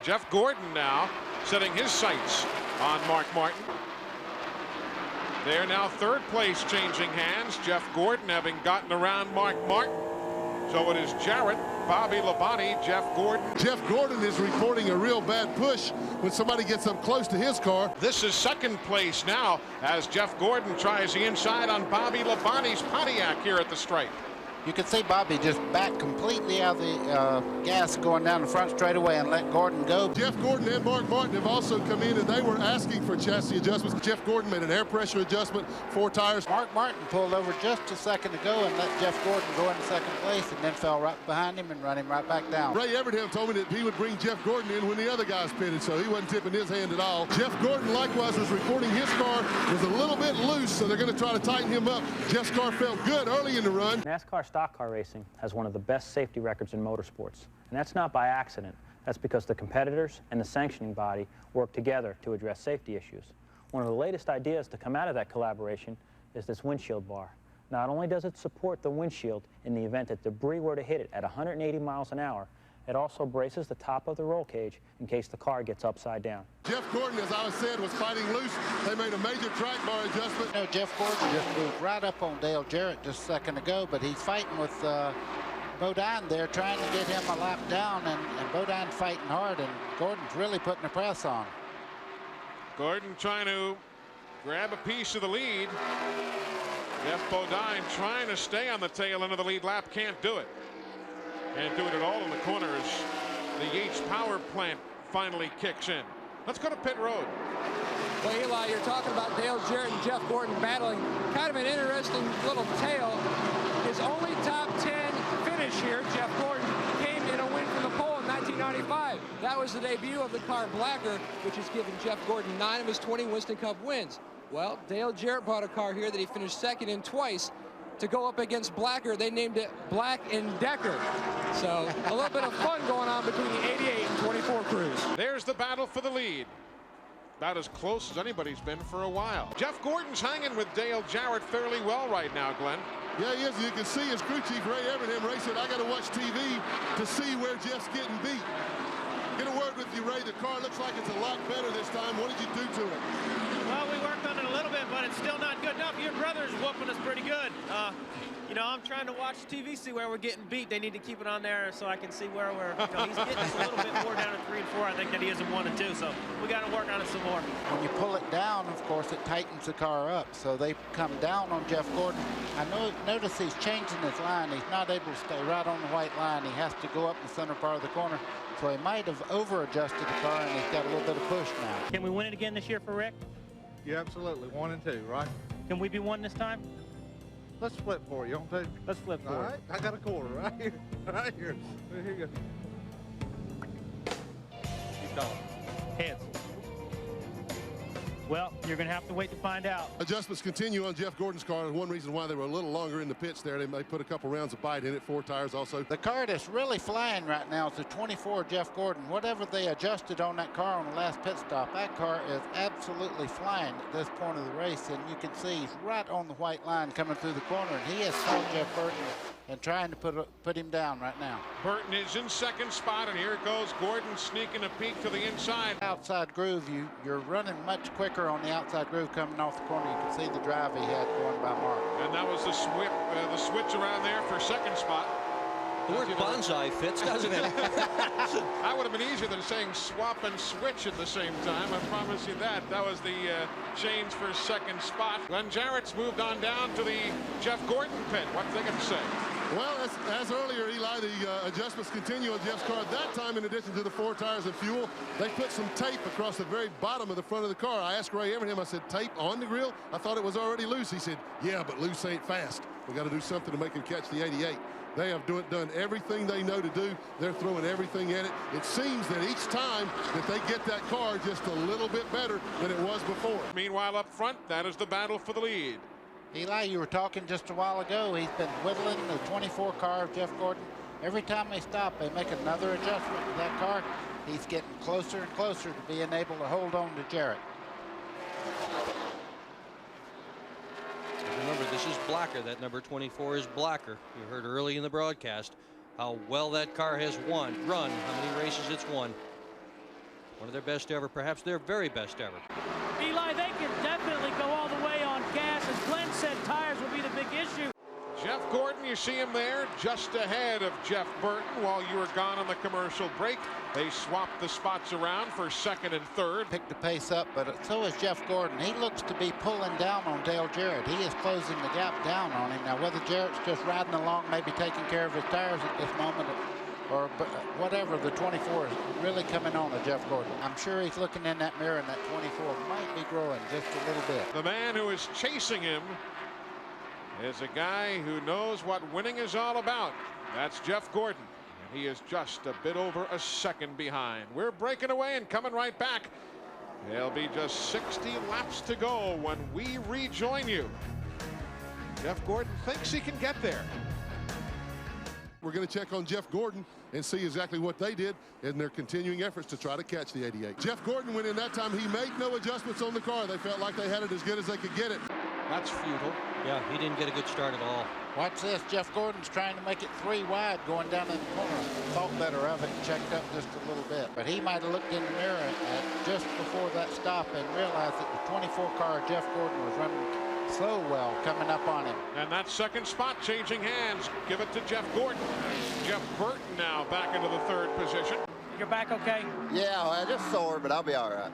Jeff Gordon now setting his sights on Mark Martin. They're now third place changing hands. Jeff Gordon having gotten around Mark Martin. So it is Jarrett, Bobby Labonte, Jeff Gordon. Jeff Gordon is reporting a real bad push when somebody gets up close to his car. This is second place now as Jeff Gordon tries the inside on Bobby Labonte's Pontiac here at the stripe. You can see Bobby just back completely out of the gas going down the front straightaway and let Gordon go. Jeff Gordon and Mark Martin have also come in and they were asking for chassis adjustments. Jeff Gordon made an air pressure adjustment, 4 tires. Mark Martin pulled over just a second ago and let Jeff Gordon go into second place and then fell right behind him and run him right back down. Ray Evernham told me that he would bring Jeff Gordon in when the other guys pitted, so he wasn't tipping his hand at all. Jeff Gordon likewise was reporting his car was a little bit loose, so they're going to try to tighten him up. Jeff's car felt good early in the run. NASCAR stock car racing has one of the best safety records in motorsports. And that's not by accident. That's because the competitors and the sanctioning body work together to address safety issues. One of the latest ideas to come out of that collaboration is this windshield bar. Not only does it support the windshield in the event that debris were to hit it at 180 miles an hour, it also braces the top of the roll cage in case the car gets upside down. Jeff Gordon, as I said, was fighting loose. They made a major track bar adjustment. You know, Jeff Gordon just moved right up on Dale Jarrett just a second ago, but he's fighting with Bodine there, trying to get him a lap down, and Bodine fighting hard, and Gordon's really putting the press on. Gordon trying to grab a piece of the lead. Jeff Bodine trying to stay on the tail end of the lead lap, can't do it. Can't do it at all in the corner as the Yates power plant finally kicks in. Let's go to pit road. Well, Eli, you're talking about Dale Jarrett and Jeff Gordon battling. Kind of an interesting little tale. His only top 10 finish here, Jeff Gordon, came in a win from the pole in 1995. That was the debut of the car Blacker, which has given Jeff Gordon 9 of his 20 Winston Cup wins. Well, Dale Jarrett bought a car here that he finished second in twice. To go up against Blacker, they named it Black and Decker. So a little bit of fun going on between the 88 and 24 crews. There's the battle for the lead. About as close as anybody's been for a while. Jeff Gordon's hanging with Dale Jarrett fairly well right now, Glenn. Yeah, he is. You can see his crew chief, Ray Evernham, Ray said, I got to watch TV to see where Jeff's getting beat. Get a word with you, Ray. The car looks like it's a lot better this time. What did you do to it? Well, we worked on it a little bit, but it's still not good enough. Your brother's whooping us pretty good. You know, I'm trying to watch TV, see where we're getting beat. They need to keep it on there so I can see where we're, you know, he's getting us a little bit more down at 3 and 4, I think, than he is in 1 and 2. So we got to work on it some more. When you pull it down, of course, it tightens the car up. So they come down on Jeff Gordon. Notice he's changing his line. He's not able to stay right on the white line. He has to go up the center part of the corner. So he might have over-adjusted the car, and he's got a little bit of push now. Can we win it again this year for Rick? Yeah, absolutely. 1 and 2, right? Can we be 1 this time? Let's flip for you, don't you? Let's flip for All it. right, I got a quarter right here. Right here. Here you go. Keep going. Heads. Well, you're going to have to wait to find out. Adjustments continue on Jeff Gordon's car. One reason why they were a little longer in the pits there, they may put a couple rounds of bite in it, 4 tires also. The car that's really flying right now is the 24 Jeff Gordon. Whatever they adjusted on that car on the last pit stop, that car is absolutely flying at this point of the race, and you can see he's right on the white line coming through the corner, and he has caught Jeff Burton and trying to put him down right now. Burton is in second spot, and here goes Gordon sneaking a peek to the inside. Outside groove, you're running much quicker on the outside groove coming off the corner. You can see the drive he had going by Mark. And that was the switch around there for second spot. The word bonsai fits, doesn't it? That would have been easier than saying swap and switch at the same time. I promise you that. That was the change for second spot. Glenn Jarrett's moved on down to the Jeff Gordon pit. What's they going to say? Well, as earlier, Eli, the adjustments continue on Jeff's car. That time, in addition to the 4 tires and fuel, they put some tape across the very bottom of the front of the car. I asked Ray Evernham, I said, tape on the grill? I thought it was already loose. He said, yeah, but loose ain't fast. We got to do something to make him catch the 88. They have done everything they know to do. They're throwing everything at it. It seems that each time that they get that car just a little bit better than it was before. Meanwhile, up front, that is the battle for the lead. Eli, you were talking just a while ago. He's been whittling the 24 car of Jeff Gordon. Every time they stop, they make another adjustment to that car. He's getting closer and closer to being able to hold on to Jarrett. Remember, this is Blacker. That number 24 is Blacker. You heard early in the broadcast how well that car has run, how many races it's won. One of their best ever, perhaps their very best ever. Eli, they can definitely go all the way on gas. As Glenn said, tires will be the big issue. Jeff Gordon, you see him there just ahead of Jeff Burton while you were gone on the commercial break. They swapped the spots around for second and third. Picked the pace up, but so is Jeff Gordon. He looks to be pulling down on Dale Jarrett. He is closing the gap down on him. Now, whether Jarrett's just riding along, maybe taking care of his tires at this moment, or whatever, the 24 is really coming on to Jeff Gordon. I'm sure he's looking in that mirror, and that 24 might be growing just a little bit. The man who is chasing him is a guy who knows what winning is all about. That's Jeff Gordon. And he is just a bit over a second behind. We're breaking away and coming right back. There'll be just 60 laps to go when we rejoin you. Jeff Gordon thinks he can get there. We're going to check on Jeff Gordon and see exactly what they did in their continuing efforts to try to catch the 88. Jeff Gordon went in that time. He made no adjustments on the car. They felt like they had it as good as they could get it. That's futile. Yeah, he didn't get a good start at all. Watch this. Jeff Gordon's trying to make it 3 wide going down in the corner. Thought better of it and checked up just a little bit. But he might have looked in the mirror just before that stop and realized that the 24 car Jeff Gordon was running so well coming up on him. And that second spot changing hands. Give it to Jeff Gordon. Jeff Burton now back into the third position. You're back okay? Yeah, I just sore, but I'll be all right.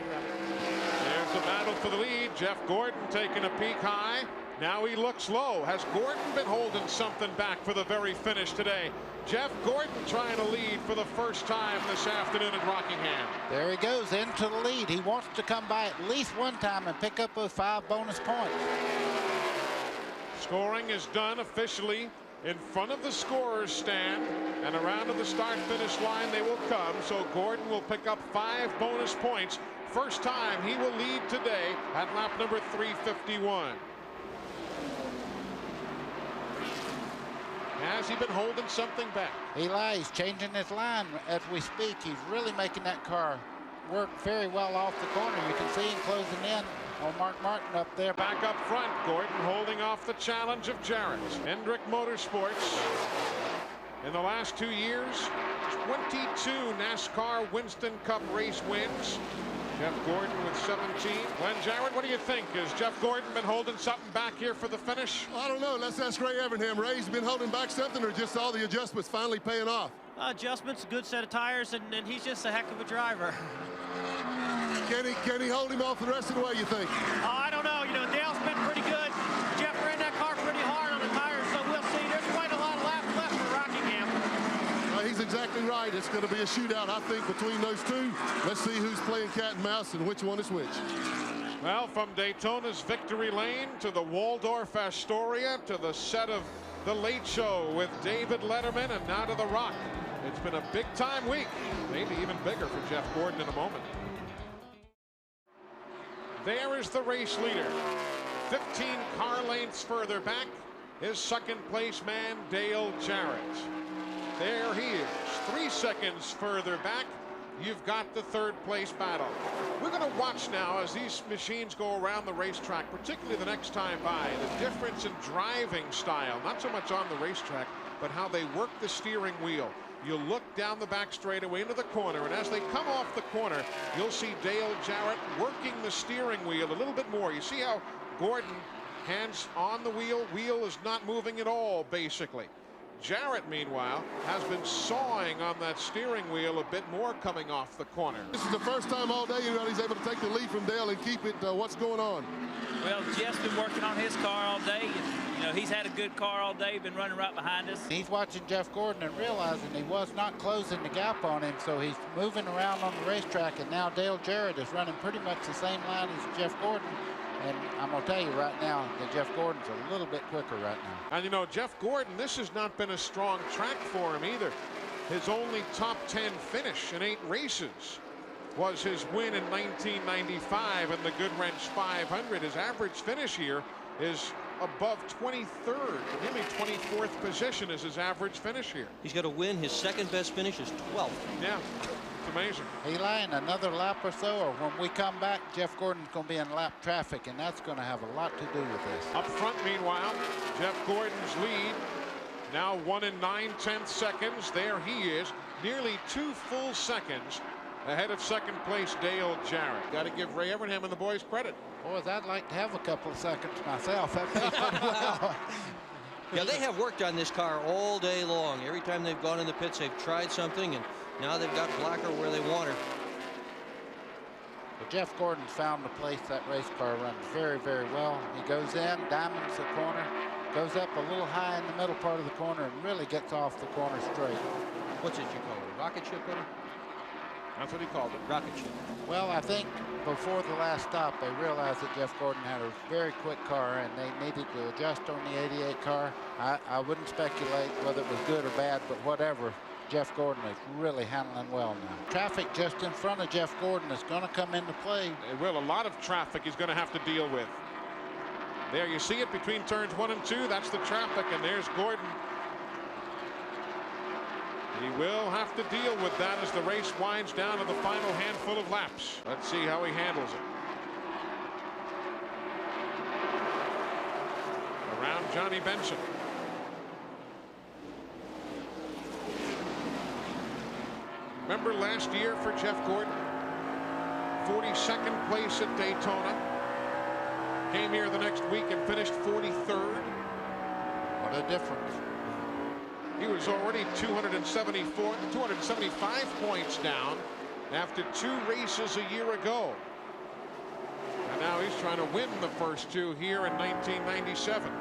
There's the battle for the lead. Jeff Gordon taking a peak high. Now he looks low. Has Gordon been holding something back for the very finish today? Jeff Gordon trying to lead for the first time this afternoon at Rockingham. There he goes into the lead. He wants to come by at least one time and pick up those 5 bonus points. Scoring is done officially in front of the scorer's stand, and around to the start-finish line they will come. So Gordon will pick up 5 bonus points. First time he will lead today at lap number 351. Has he been holding something back? Eli, he's changing his line as we speak. He's really making that car work very well off the corner. You can see him closing in on Mark Martin up there. Back up front, Gordon holding off the challenge of Jarrett. Hendrick Motorsports, in the last 2 years, 22 NASCAR Winston Cup race wins. Jeff Gordon with 17. Glenn Jarrett, what do you think? Has Jeff Gordon been holding something back here for the finish? I don't know. Let's ask Ray Evernham. Ray's been holding back something, or just all the adjustments finally paying off? Adjustments, good set of tires, and he's just a heck of a driver. Can he hold him off the rest of the way, you think? I don't know. You know, Dale's been pretty good. Jeff ran that car pretty hard on the tires, so we'll see. There's quite a lot of laps left for Rockingham. He's exactly right. It's going to be a shootout, I think, between those two. Let's see who's playing cat and mouse and which one is which. Well, from Daytona's Victory Lane to the Waldorf Astoria to the set of The Late Show with David Letterman and now to the Rock. It's been a big-time week, maybe even bigger for Jeff Gordon in a moment. There is the race leader. 15 car lengths further back, his second-place man, Dale Jarrett. There he is. 3 seconds further back, you've got the third-place battle. We're going to watch now as these machines go around the racetrack, particularly the next time by, the difference in driving style, not so much on the racetrack, but how they work the steering wheel. You'll look down the back straightaway into the corner, and as they come off the corner, you'll see Dale Jarrett working the steering wheel a little bit more. You see how Gordon, hands on the wheel, wheel is not moving at all, basically. Jarrett, meanwhile, has been sawing on that steering wheel a bit more coming off the corner. This is the first time all day he's able to take the lead from Dale and keep it. What's going on? Well, Jeff's been working on his car all day. You know, he's had a good car all day, been running right behind us. He's watching Jeff Gordon and realizing he was not closing the gap on him, so he's moving around on the racetrack, and now Dale Jarrett is running pretty much the same line as Jeff Gordon. And I'm going to tell you right now that Jeff Gordon's a little bit quicker right now. And you know, Jeff Gordon, this has not been a strong track for him either. His only top 10 finish in 8 races was his win in 1995 in the Goodwrench 500. His average finish here is above 23rd. Nearly 24th position is his average finish here. He's got to win. His second best finish is 12th. Yeah, it's amazing. Eli, in another lap or so, or when we come back, Jeff Gordon's going to be in lap traffic, and that's going to have a lot to do with this. Up front, meanwhile, Jeff Gordon's lead. Now 1 9/10 seconds. There he is. Nearly 2 full seconds ahead of second place Dale Jarrett. Got to give Ray Evernham and the boys credit. Boys, I'd like to have a couple of seconds myself. That'd be pretty well. Yeah, they have worked on this car all day long. Every time they've gone in the pits, they've tried something, and now they've got Blacker where they want her. But Jeff Gordon's found a place that race car runs very, very well. He goes in, diamonds the corner, goes up a little high in the middle part of the corner, and really gets off the corner straight. What's it you call it? A rocket ship, Eddie? That's what he called it. Rocket ship. Well, I think before the last stop, they realized that Jeff Gordon had a very quick car, and they needed to adjust on the 88 car. I wouldn't speculate whether it was good or bad, but whatever. Jeff Gordon is really handling well now. Traffic just in front of Jeff Gordon is going to come into play. It will. A lot of traffic he's going to have to deal with. There you see it between turns 1 and 2. That's the traffic, and there's Gordon. He will have to deal with that as the race winds down to the final handful of laps. Let's see how he handles it. Around Johnny Benson. Remember last year for Jeff Gordon? 42nd place at Daytona. Came here the next week and finished 43rd. What a difference. He was already 275 points down after 2 races a year ago. And now he's trying to win the first 2 here in 1997.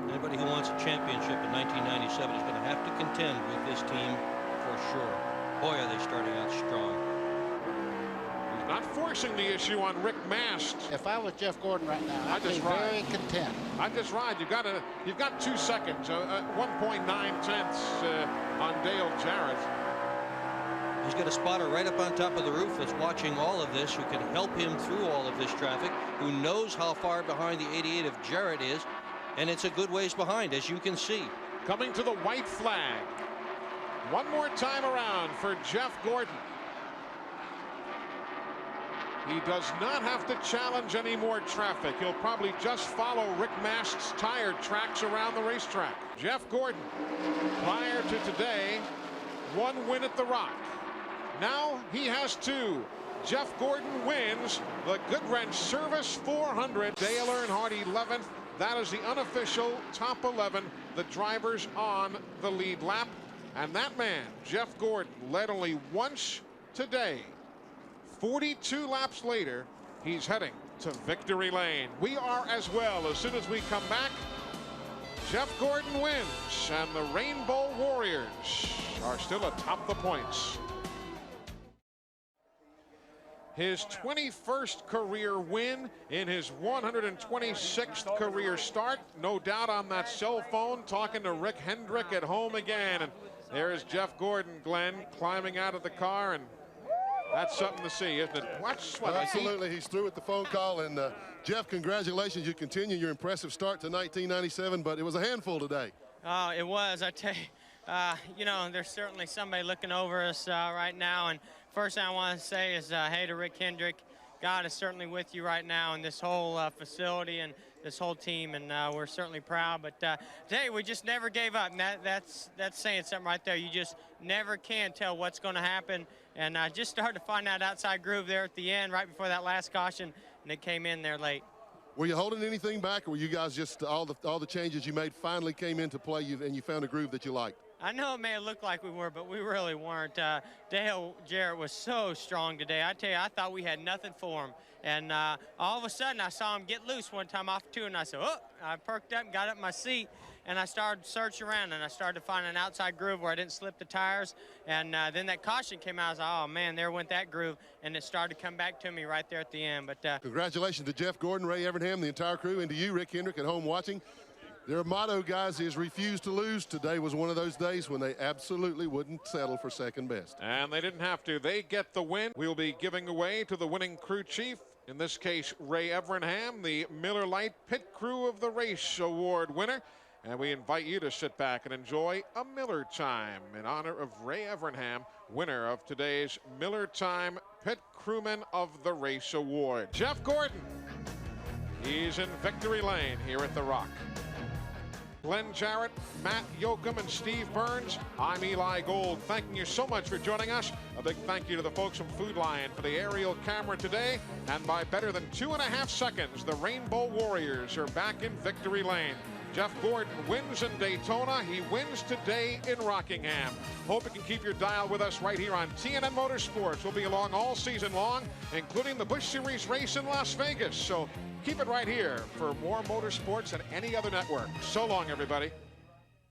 Anybody who wants a championship in 1997 is going to have to contend with this team for sure. Boy, are they starting out strong. He's not forcing the issue on Rick Mast. If I was Jeff Gordon right now, I'd be very content. I just ride. You've got 2 seconds, 1.9 tenths on Dale Jarrett. He's got a spotter right up on top of the roof that's watching all of this, who can help him through all of this traffic, who knows how far behind the 88 of Jarrett is, and it's a good ways behind, as you can see. Coming to the white flag. One more time around for Jeff Gordon. He does not have to challenge any more traffic. He'll probably just follow Rick Mast's tire tracks around the racetrack. Jeff Gordon, prior to today, 1 win at the Rock. Now he has 2. Jeff Gordon wins the Goodwrench Service 400. Dale Earnhardt 11th. That is the unofficial top 11. The drivers on the lead lap. And that man, Jeff Gordon, led only once today. 42 laps later, he's heading to victory lane. We are as well. As soon as we come back, Jeff Gordon wins, and the Rainbow Warriors are still atop the points. His 21st career win in his 126th career start. No doubt on that cell phone, talking to Rick Hendrick at home again. And there's Jeff Gordon, Glenn, climbing out of the car, and that's something to see, isn't it? Watch what Absolutely. He's through with the phone call. And Jeff, congratulations. You continue your impressive start to 1997, but it was a handful today. Oh, it was. I tell you, you know, there's certainly somebody looking over us right now. And first thing I want to say is, hey to Rick Hendrick, God is certainly with you right now in this whole facility and this whole team, and we're certainly proud. But today we just never gave up, and that's saying something right there. You just never can tell what's going to happen, and I just started to find that outside groove there at the end, right before that last caution, and it came in there late. Were you holding anything back, or were you guys just all the changes you made finally came into play, and you found a groove that you liked? I know it may have looked like we were, but we really weren't. Dale Jarrett was so strong today. I tell you, I thought we had nothing for him. And all of a sudden, I saw him get loose one time off 2, and I said, oh, I perked up and got up in my seat, and I started searching around, and I started to find an outside groove where I didn't slip the tires. And then that caution came out. I was like, oh, man, there went that groove, and it started to come back to me right there at the end. But congratulations to Jeff Gordon, Ray Evernham, the entire crew, and to you, Rick Hendrick, at home watching. Their motto, guys, is refuse to lose. Today was one of those days when they absolutely wouldn't settle for second best. And they didn't have to. They get the win. We'll be giving away to the winning crew chief, in this case, Ray Evernham, the Miller Lite Pit Crew of the Race Award winner. And we invite you to sit back and enjoy a Miller Time in honor of Ray Evernham, winner of today's Miller Time Pit Crewman of the Race Award. Jeff Gordon, he's in victory lane here at the Rock. Glenn Jarrett, Matt Yoakum, and Steve Burns, I'm Eli Gold, thanking you so much for joining us. A big thank you to the folks from Food Lion for the aerial camera today. And by better than 2.5 seconds, the Rainbow Warriors are back in victory lane. Jeff Gordon wins in Daytona. He wins today in Rockingham. Hope you can keep your dial with us right here on TNN Motorsports. We'll be along all season long, including the Busch Series race in Las Vegas. So keep it right here for more motorsports than any other network. So long, everybody.